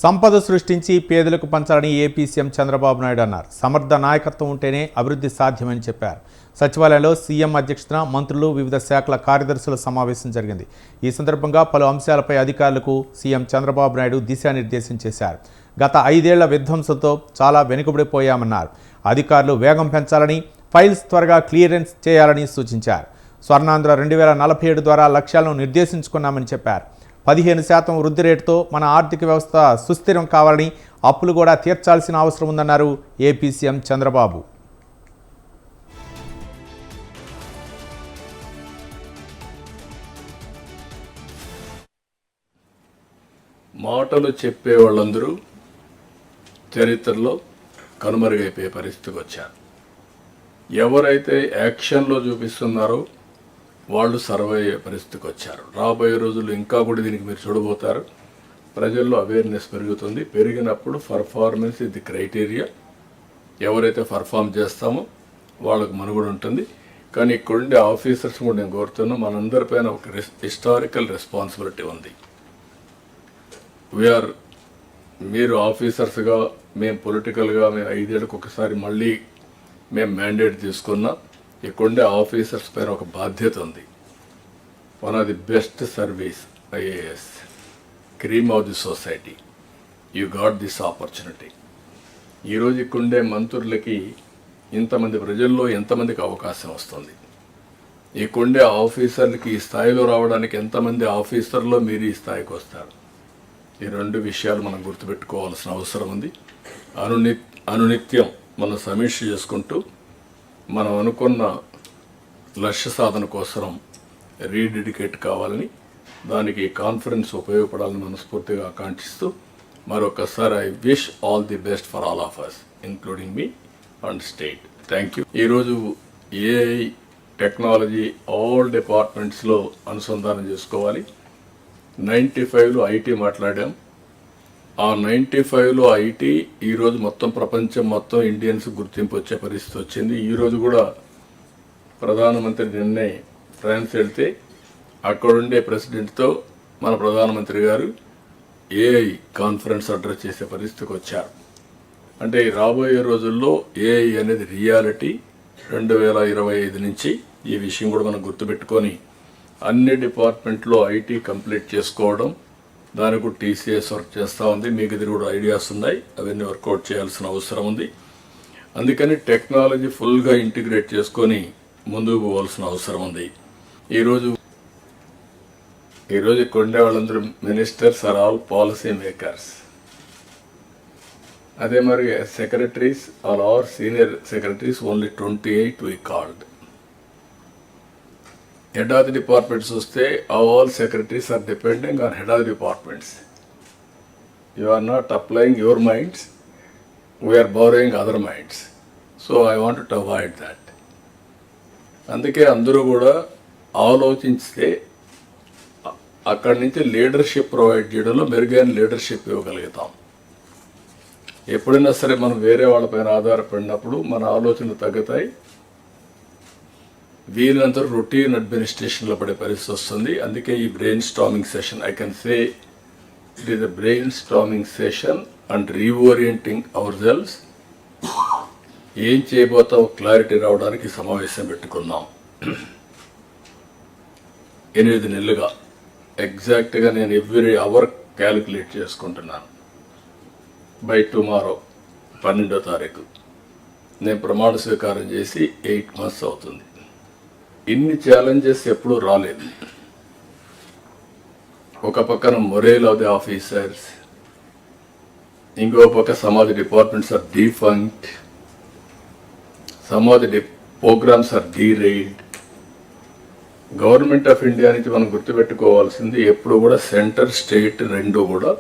సంపద సృష్టించి పేదలకు పంచాలని ఏపీ సీఎం చంద్రబాబు నాయుడు అన్నారు. సమర్థ నాయకత్వం ఉంటేనే అభివృద్ధి సాధ్యమని చెప్పారు. సచివాలయంలో సీఎం అధ్యక్షతన మంత్రులు, వివిధ శాఖల కార్యదర్శుల సమావేశం జరిగింది. ఈ సందర్భంగా పలు అంశాలపై అధికారులకు సీఎం చంద్రబాబు నాయుడు దిశానిర్దేశం చేశారు. గత 5 ఏళ్ల విధ్వంసంతో చాలా వెనుకబడిపోయామన్నారు. అధికారులు వేగం పెంచాలని, ఫైల్స్ త్వరగా క్లియరెన్స్ చేయాలని సూచించారు. స్వర్ణాంధ్ర 2047 ద్వారా లక్ష్యాలను నిర్దేశించుకున్నామని చెప్పారు. 15% వృద్ధి రేటుతో మన ఆర్థిక వ్యవస్థ సుస్థిరం కావాలని, అప్పులు కూడా తీర్చాల్సిన అవసరం ఉందన్నారు ఏపీ సీఎం చంద్రబాబు. మాటలు చెప్పే వాళ్ళందరూ చరిత్రలో కనుమరుగైపోయే పరిస్థితికి వచ్చారు. ఎవరైతే యాక్షన్లో చూపిస్తున్నారో వాళ్ళు సర్వే అయ్యే పరిస్థితికి వచ్చారు. రాబోయే రోజుల్లో ఇంకా కూడా దీనికి మీరు చూడబోతారు. ప్రజల్లో అవేర్నెస్ పెరుగుతుంది. పెరిగినప్పుడు పర్ఫార్మెన్స్ ఇది క్రైటీరియా. ఎవరైతే పర్ఫామ్ చేస్తామో వాళ్ళకు మనుగడ ఉంటుంది. కానీ ఇక్కడుండే ఆఫీసర్స్ కూడా నేను కోరుతున్నా, మనందరిపైన ఒక హిస్టారికల్ రెస్పాన్సిబిలిటీ ఉంది. మీరు ఆఫీసర్స్గా, మేము పొలిటికల్గా, మేము 5 ఏళ్ళకి ఒకసారి మళ్ళీ మేము మ్యాండేట్ తీసుకున్నా. ఇక్కడుండే ఆఫీసర్స్ పైన ఒక బాధ్యత ఉంది. One of the best service IAS, cream of the society. You got this opportunity. ఈరోజు ఇక్కడుండే మంత్రులకి ఇంతమంది ప్రజల్లో ఎంతమందికి అవకాశం వస్తుంది? ఇక్కడుండే ఆఫీసర్లకి ఈ స్థాయిలో రావడానికి ఎంతమంది ఆఫీసర్లో మీరు ఈ స్థాయికి వస్తారు? ఈ 2 విషయాలు మనం గుర్తుపెట్టుకోవాల్సిన అవసరం ఉంది. అనునిత్యం మనం సమీక్ష చేసుకుంటూ మనం అనుకున్న లక్ష్య సాధన కోసం రీడెడికేట్ కావాలని, దానికి కాన్ఫరెన్స్ ఉపయోగపడాలని మనస్ఫూర్తిగా ఆకాంక్షిస్తూ మరొకసారి I wish all the best for all of us, including me and state. Thank you. ఈరోజు ఏఐ టెక్నాలజీ ఆల్ డిపార్ట్మెంట్స్లో అనుసంధానం చేసుకోవాలి. 95లో ఐటీ మాట్లాడాం. ఆ 95లో ఐటీ ఈరోజు మొత్తం ప్రపంచం మొత్తం ఇండియన్స్ గుర్తింపు వచ్చే పరిస్థితి వచ్చింది. ఈరోజు కూడా ప్రధానమంత్రి నిన్నే ఫ్రాన్స్ వెళ్తే అక్కడుండే ప్రెసిడెంట్తో మన ప్రధానమంత్రి గారు ఏఐ కాన్ఫరెన్స్ అడ్రస్ చేసే పరిస్థితికి వచ్చారు. అంటే రాబోయే రోజుల్లో ఏఐ అనేది రియాలిటీ. 2025 నుంచి ఈ విషయం కూడా మనం గుర్తుపెట్టుకొని అన్ని డిపార్ట్మెంట్లో ఐటీ కంప్లీట్ చేసుకోవడం, దానికి టీసీఎస్ వర్క్ చేస్తూ ఉంది. మీకు ఇది కూడా ఐడియాస్ ఉన్నాయి, అవన్నీ వర్కౌట్ చేయాల్సిన అవసరం ఉంది. అందుకని టెక్నాలజీ ఫుల్గా ఇంటిగ్రేట్ చేసుకొని ముందుకు పోవాల్సిన అవసరం ఉంది. ఈరోజు కొండే వాళ్ళందరూ ministers are all policy makers. అదే మరి secretaries or senior secretaries only 28 we called. Head of the departments వస్తే all secretaries are depending on head of the departments. You are not applying your minds, we are borrowing other minds. So I wanted to avoid that. అందుకే అందరూ కూడా ఆలోచిస్తే అక్కడి నుంచి leadership provide చేయడంలో మెరుగైన leadership ఇవ్వగలుగుతాం. ఎప్పుడైనా సరే మనం వేరే వాళ్ళపైన ఆధారపడినప్పుడు మన ఆలోచనలు తగ్గుతాయి. వీళ్ళంతా రొటీన్ అడ్మినిస్ట్రేషన్లో పడే పరిస్థితి వస్తుంది. అందుకే ఈ brain storming session, I can say it is a brain storming session and reorienting hour cells. ఏం చేయబోతాం క్లారిటీ రావడానికి సమావేశం పెట్టుకున్నాం. 8 నెలలుగా ఎగ్జాక్ట్గా నేను ఎవ్రీ అవర్ క్యాలిక్యులేట్ చేసుకుంటున్నాను. బై టుమారో 12వ తారీఖు నేను ప్రమాణ స్వీకారం చేసి 8 months అవుతుంది. ఇన్ని ఛాలెంజెస్ ఎప్పుడూ రాలేదు. ఒక పక్కన మొరేల్ ఆఫ్ ది ఆఫీసర్స్, ఇంకో పక్క some of the departments are defunct, some of the programmes are derailed. Government of India నుంచి మనం గుర్తుపెట్టుకోవాల్సింది ఎప్పుడు కూడా సెంటర్ స్టేట్ 2 కూడా